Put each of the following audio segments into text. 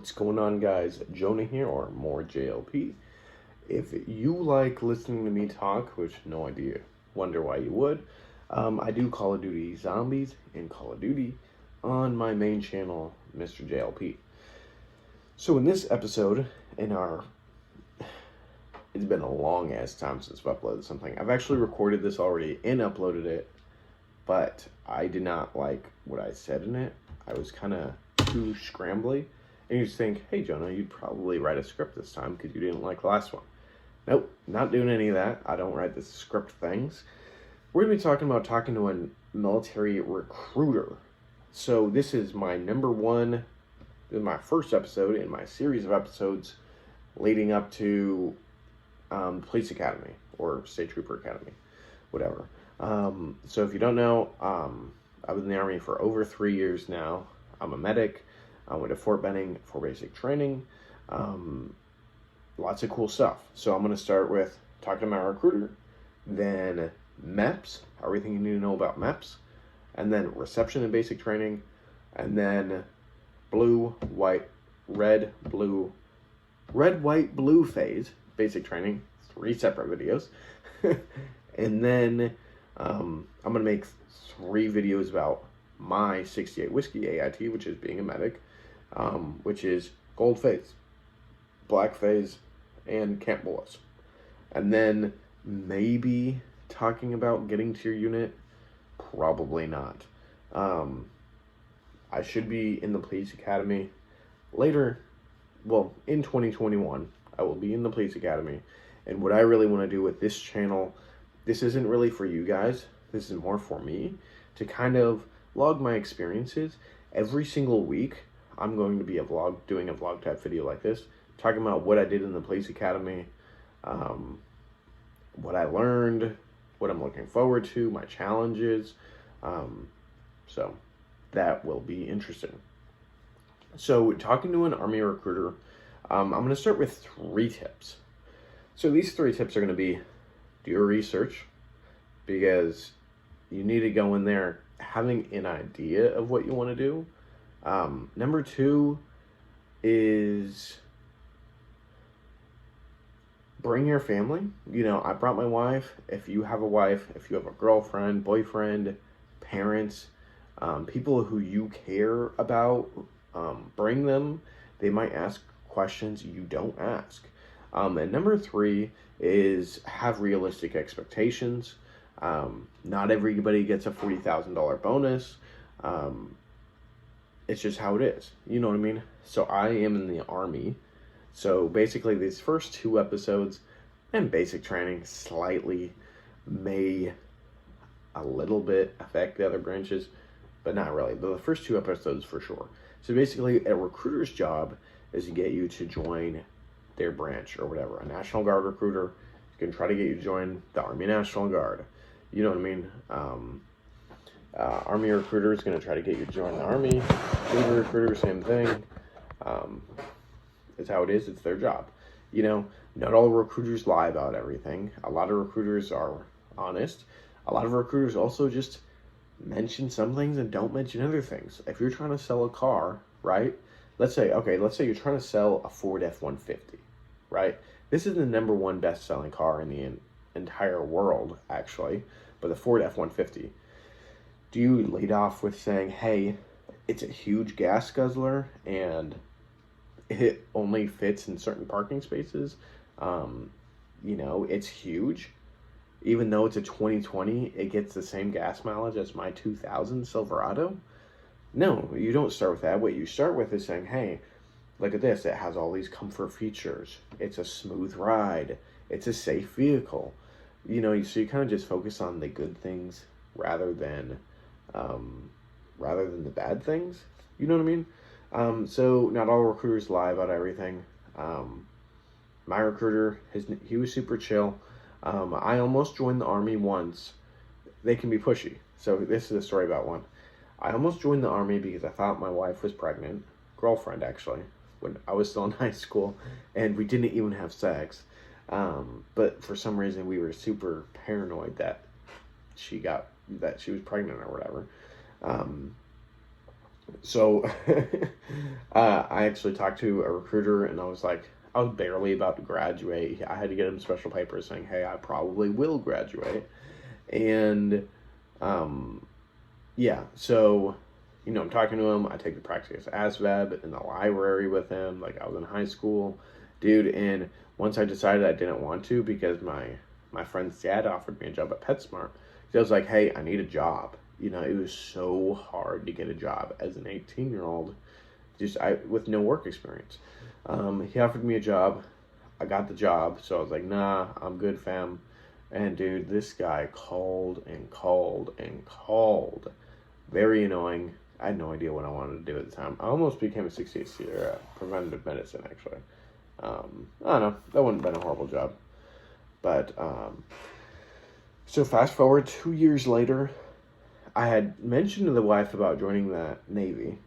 What's going on, guys? Jonah here, or more JLP. If you like listening to me talk, which no idea, wonder why you would, I do Call of Duty Zombies and Call of Duty on my main channel, Mr. JLP. So in this episode, it's been a long ass time since I've uploaded something. I've actually recorded this already and uploaded it, but I did not like what I said in it. I was kind of too scrambly. And you just think, hey, Jonah, you'd probably write a script this time because you didn't like the last one. Nope, not doing any of that. I don't write the script things. We're going to be talking to a military recruiter. So this is my my first episode in my series of episodes leading up to Police Academy or State Trooper Academy, whatever. So if you don't know, I was in the Army for over 3 years now. I'm a medic. I went to Fort Benning for basic training. Lots of cool stuff. So I'm going to start with talking to my recruiter, then MEPS, everything you need to know about MEPS, and then reception and basic training, and then red, white, blue phase, basic training, 3 separate videos. And then I'm going to make 3 videos about my 68 Whiskey AIT, which is being a medic, which is gold phase, black phase, and Camp Bullis. And then maybe talking about getting to your unit, probably not. I should be in the Police Academy later, in 2021, I will be in the Police Academy. And what I really want to do with this channel, this isn't really for you guys, this is more for me, to kind of log my experiences. Every single week, I'm going to be doing a vlog type video like this, talking about what I did in the Police Academy, what I learned, what I'm looking forward to, my challenges. So that will be interesting. So talking to an Army recruiter, I'm going to start with 3 tips. So these 3 tips are going to be: do your research, because you need to go in there having an idea of what you want to do. Number 2 is bring your family. I brought my wife. If you have a wife, if you have a girlfriend, boyfriend, parents, people who you care about, bring them. They might ask questions you don't ask. And number 3 is have realistic expectations. Not everybody gets a $40,000 bonus. It's just how it is. You know what I mean? So I am in the Army. So basically these first 2 episodes and basic training slightly may a little bit affect the other branches, but not really. But the first 2 episodes for sure. So basically a recruiter's job is to get you to join their branch or whatever. A National Guard recruiter is going to try to get you to join the Army National Guard. You know what I mean? Army recruiter is going to try to get you to join the Army. Navy recruiter, same thing. It's how it is. It's their job. Not all recruiters lie about everything. A lot of recruiters are honest. A lot of recruiters also just mention some things and don't mention other things. If you're trying to sell a car, right? Let's say you're trying to sell a Ford F-150, right? This is the #1 best-selling car in the entire world, actually, but the Ford F-150. Do you lead off with saying, hey, it's a huge gas guzzler and it only fits in certain parking spaces? It's huge. Even though it's a 2020, it gets the same gas mileage as my 2000 Silverado? No, you don't start with that. What you start with is saying, hey, look at this. It has all these comfort features. It's a smooth ride. It's a safe vehicle. So you kind of just focus on the good things rather than the bad things. You know what I mean? So not all recruiters lie about everything. My recruiter, he was super chill. I almost joined the Army once. They can be pushy. So this is a story about one. I almost joined the Army because I thought my wife was pregnant. Girlfriend, actually, when I was still in high school. And we didn't even have sex. But for some reason, we were super paranoid that she was pregnant or whatever. So I actually talked to a recruiter, and I was like, I was barely about to graduate. I had to get him special papers saying, hey, I probably will graduate. And um, yeah, so, I'm talking to him. I take the practice ASVAB in the library with him, like I was in high school, dude. And once I decided I didn't want to, because my friend's dad offered me a job at PetSmart, so I was like, hey, I need a job. It was so hard to get a job as an 18-year-old, just with no work experience. He offered me a job. I got the job, so I was like, nah, I'm good, fam. And dude, this guy called and called and called. Very annoying. I had no idea what I wanted to do at the time. I almost became a 68 Sierra preventative medicine, actually. I don't know. That wouldn't have been a horrible job. But, so fast forward 2 years later, I had mentioned to the wife about joining the Navy.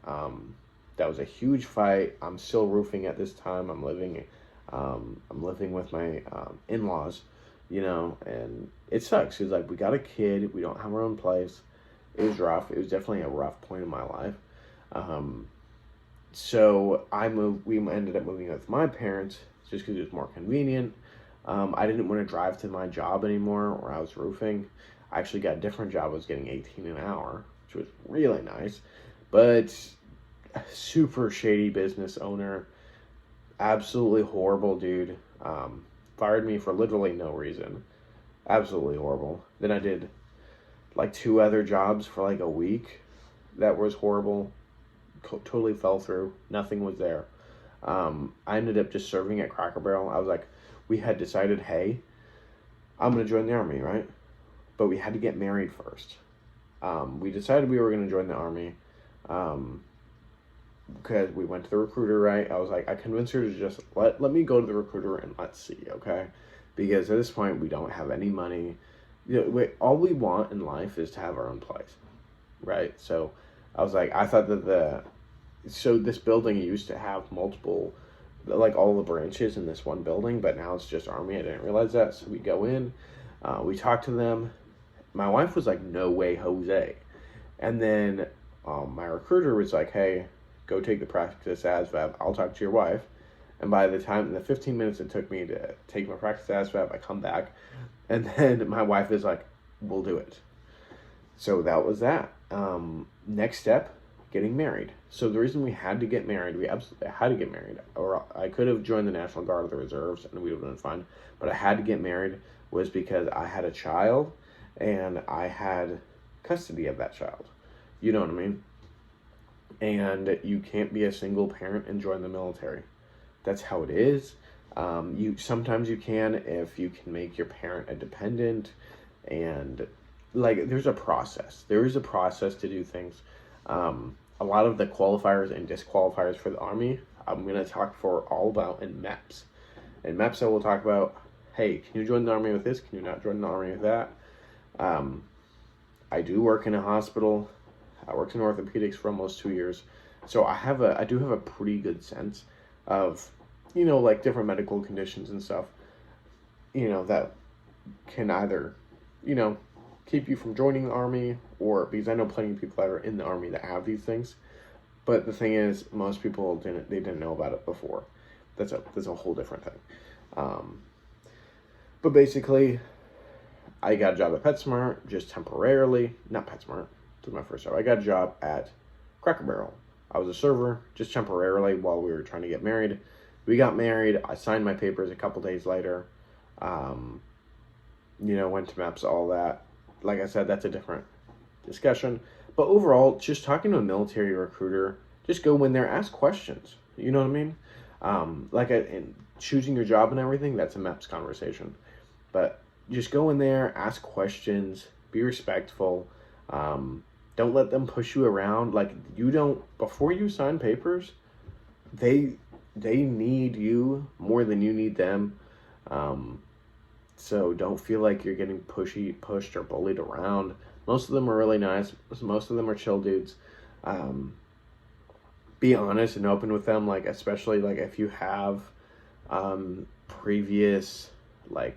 That was a huge fight. I'm still roofing at this time. I'm living with my in-laws, and it sucks. It's like we got a kid. We don't have our own place. It was rough. It was definitely a rough point in my life. Um, so I moved. We ended up moving with my parents just because it was more convenient. I didn't want to drive to my job anymore where I was roofing. I actually got a different job. I was getting 18 an hour, which was really nice, but super shady business owner, absolutely horrible dude. Fired me for literally no reason. Absolutely horrible. Then I did like two other jobs for like a week. That was horrible. Totally fell through. Nothing was there. I ended up just serving at Cracker Barrel. I was like, we had decided, hey, I'm going to join the Army, right? But we had to get married first. We decided we were going to join the Army because we went to the recruiter, right? I was like, I convinced her to just let me go to the recruiter and let's see, okay? Because at this point, we don't have any money. All we want in life is to have our own place, right? So I was like, I thought that so this building used to have multiple, like all the branches in this one building, but now it's just Army. I didn't realize that. So we go in, we talk to them. My wife was like, no way, Jose. And then my recruiter was like, hey, go take the practice ASVAB. I'll talk to your wife. And by the time, in the 15 minutes it took me to take my practice ASVAB, I come back. And then my wife is like, we'll do it. So that was that. Next step, getting married. So the reason we had to get married, we absolutely had to get married. Or I could have joined the National Guard or the Reserves and we would have been fine. But I had to get married was because I had a child and I had custody of that child. You know what I mean? And you can't be a single parent and join the military. That's how it is. You sometimes you can if you can make your parent a dependent, and like there's a process. There is a process to do things. A lot of the qualifiers and disqualifiers for the Army, I'm gonna talk for all about in MEPS. In MEPS, I will talk about, hey, can you join the Army with this? Can you not join the Army with that? I do work in a hospital. I worked in orthopedics for almost 2 years, so I do have a pretty good sense of, like different medical conditions and stuff, that can either, keep you from joining the Army, or because I know plenty of people that are in the Army that have these things. But the thing is, most people didn't know about it before. That's a whole different thing. But basically, I got a job at PetSmart just temporarily. Not PetSmart. This was my first job. I got a job at Cracker Barrel. I was a server just temporarily while we were trying to get married. We got married. I signed my papers a couple days later. Went to MEPS, all that. Like I said, that's a different discussion. But overall, just talking to a military recruiter, just go in there, ask questions. You know what I mean? In choosing your job and everything, that's a MEPS conversation. But just go in there, ask questions, be respectful. Don't let them push you around. Before you sign papers, they need you more than you need them. So don't feel like you're getting pushed or bullied around. Most of them are really nice. Most of them are chill dudes. Be honest and open with them, especially if you have previous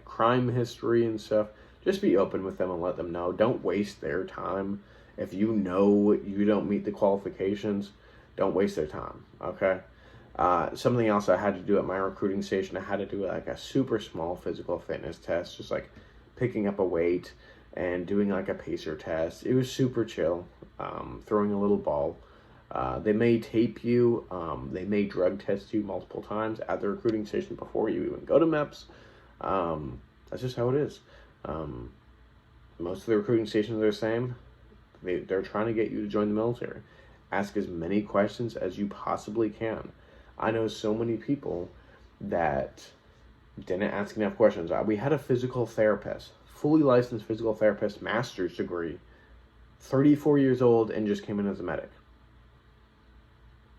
crime history and stuff. Just be open with them and let them know. Don't waste their time If you know you don't meet the qualifications, don't waste their time, okay? Something else I had to do at my recruiting station, I had to do like a super small physical fitness test, just like picking up a weight and doing like a pacer test. It was super chill, throwing a little ball. They may tape you, they may drug test you multiple times at the recruiting station before you even go to MEPS. That's just how it is. Most of the recruiting stations are the same. They're trying to get you to join the military. Ask as many questions as you possibly can. I know so many people that didn't ask enough questions. We had a physical therapist, fully licensed physical therapist, master's degree, 34 years old, and just came in as a medic.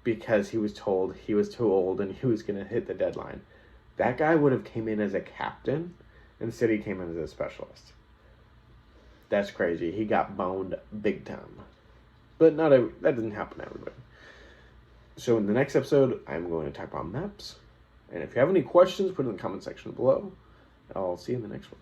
Because he was told he was too old and he was going to hit the deadline. That guy would have came in as a captain. Instead, he came in as a specialist. That's crazy. He got boned big time. But that doesn't happen to everybody. So in the next episode, I'm going to talk about MEPS. And if you have any questions, put it in the comment section below. I'll see you in the next one.